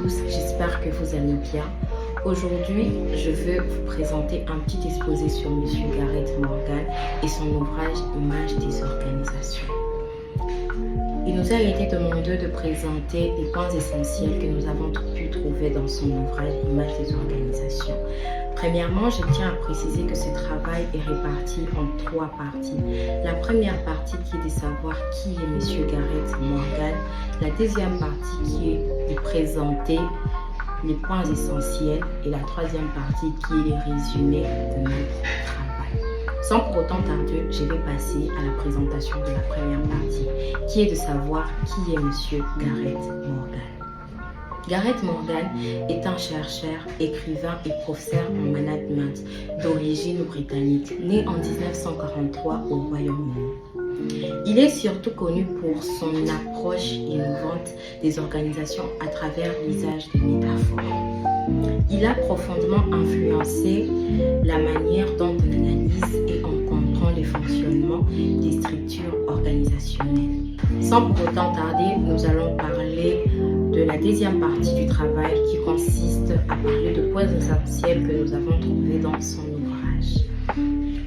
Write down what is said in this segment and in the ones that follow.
tous, j'espère que vous allez bien. Aujourd'hui, je veux vous présenter un petit exposé sur M. Gareth Morgan et son ouvrage Images des organisations. Il nous a été demandé de présenter les points essentiels que nous avons pu trouver dans son ouvrage Images des organisations. Premièrement, je tiens à préciser que ce travail est réparti en 3 parties. La première partie qui est de savoir qui est M. Gareth Morgan. La deuxième partie qui est de présenter les points essentiels. Et la troisième partie qui est le résumé de notre travail. Sans pour autant tarder, je vais passer à la présentation de la première partie, qui est de savoir qui est M. Gareth Morgan. Gareth Morgan est un chercheur, écrivain et professeur en management d'origine britannique, né en 1943 au Royaume-Uni. Il est surtout connu pour son approche innovante des organisations à travers l'usage de métaphores. Il a profondément influencé la manière dont on analyse et on comprend le fonctionnement des structures organisationnelles. Sans pour autant tarder, nous allons parler de la deuxième partie du travail qui consiste à parler de points essentiels que nous avons trouvés dans son ouvrage.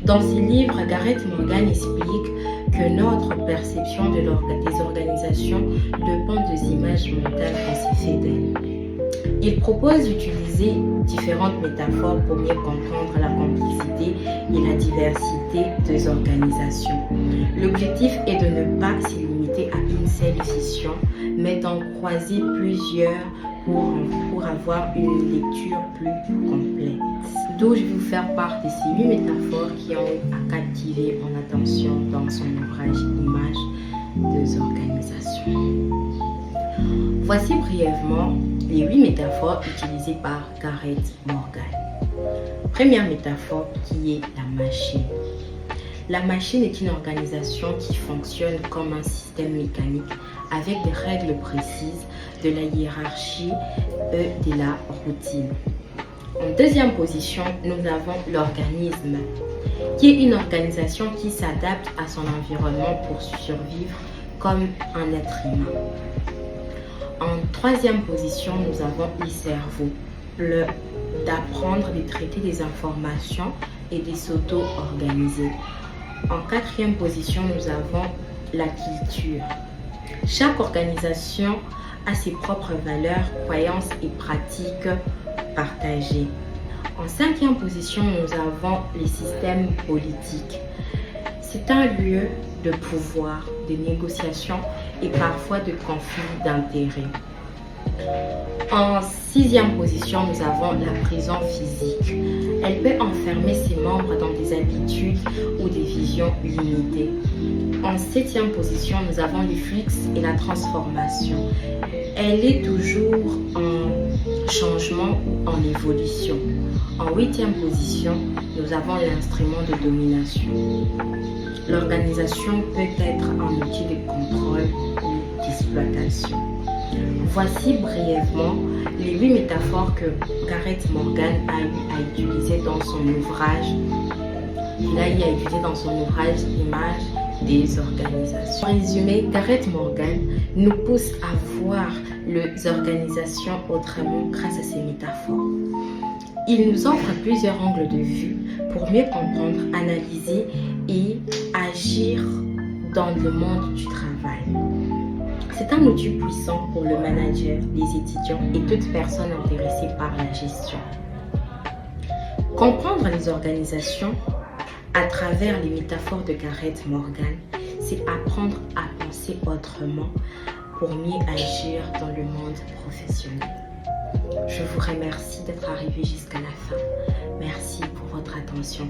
Dans ce livre, Gareth Morgan explique que notre perception des organisations dépend des images mentales qu'on s'est fait d'elles. Il propose d'utiliser différentes métaphores pour mieux comprendre la complexité et la diversité des organisations. L'objectif est de ne pas se limiter à une seule vision, mais d'en croiser plusieurs pour avoir une lecture plus complète. D'où je vais vous faire part de ces 8 métaphores qui ont captivé mon attention dans son ouvrage Images des organisations. Voici brièvement les 8 métaphores utilisées par Gareth Morgan. Première métaphore qui est la machine. La machine est une organisation qui fonctionne comme un système mécanique avec des règles précises, de la hiérarchie et de la routine. En deuxième position, nous avons l'organisme, qui est une organisation qui s'adapte à son environnement pour survivre comme un être humain. En troisième position, nous avons le cerveau, d'apprendre, de traiter des informations et de s'auto-organiser. En quatrième position, nous avons la culture. Chaque organisation a ses propres valeurs, croyances et pratiques partagées. En cinquième position, nous avons les systèmes politiques. C'est un lieu de pouvoir, de négociation et parfois de conflit d'intérêts. En sixième position, nous avons la prison physique. Elle peut enfermer ses membres dans des habitudes ou des visions limitées. En septième position, nous avons les flux et la transformation. Elle est toujours en changement ou en évolution. En huitième position, nous avons l'instrument de domination. L'organisation peut être un outil de contrôle ou d'exploitation. Voici brièvement les 8 métaphores que Gareth Morgan a eu à utiliser dans son ouvrage. Images des organisations. En résumé, Gareth Morgan nous pousse à voir les organisations autrement grâce à ces métaphores. Il nous offre plusieurs angles de vue pour mieux comprendre, analyser et agir dans le monde du travail. C'est un outil puissant pour le manager, les étudiants et toute personne intéressée par la gestion. Comprendre les organisations à travers les métaphores de Gareth Morgan, c'est apprendre à penser autrement pour mieux agir dans le monde professionnel. Je vous remercie d'être arrivé jusqu'à la fin. Merci pour votre attention.